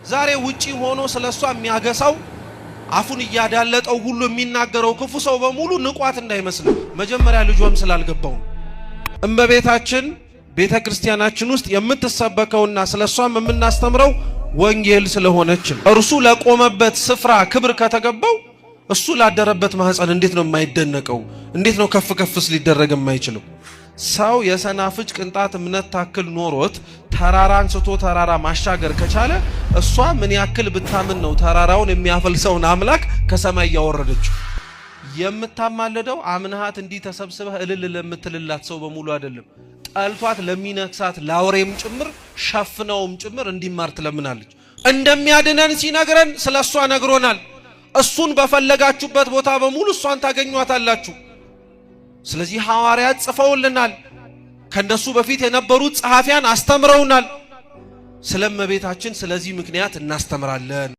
ዛሬ ውጪ ሆኖ ስለሷ የሚያገሳው አፉን ያዳለጠው ሁሉ የሚናገረው ክፉ ሰው በሙሉ ንቋት እንዳይመስል መጀመሪያ ልጇም ስላልገባው እመቤታችን ቤተክርስቲያናችን ውስጥ የምትሰበከውና ስለሷም የምናስተምረው ወንጌል ስለሆነች እርሱ ለቆመበት ስፍራ ክብር ከተገባው እሱ ላደረበት ማህፀን እንዴት ነው የማይደነቀው? እንዴት ነው ከፍ ከፍስ ሊደረግ የማይችለው? ሰው የሰናፍጭ ቅንጣት እምነት ታክል ኖሮት ተራራን ስቶ ተራራ ማሻገር ከቻለ እሷ ምን ያክል ብታምን ነው ተራራውን የሚያፈልሰውን አምላክ ከሰማይ ያወረደችው? የምታማለደው አምናሃት እንዲ ተሰብስበህ እልል ለምትልላት ሰው በሙሉ አይደለም። ጠልቷት ለሚነክሳት ላውሬም ጭምር ሸፍነውም ጭምር እንዲማር ትለምናለች። እንደሚያድነን ሲነግረን ስለሷ ነግሮናል። እሱን በፈለጋችሁበት ቦታ በሙሉ እሷን ታገኟታላችሁ። ስለዚህ ሐዋርያት ጽፈውልናል። ከነሱ በፊት የነበሩት ጸሐፊያን አስተምረውናል። ስለእመቤታችን ስለዚህ ምክንያት እናስተምራለን።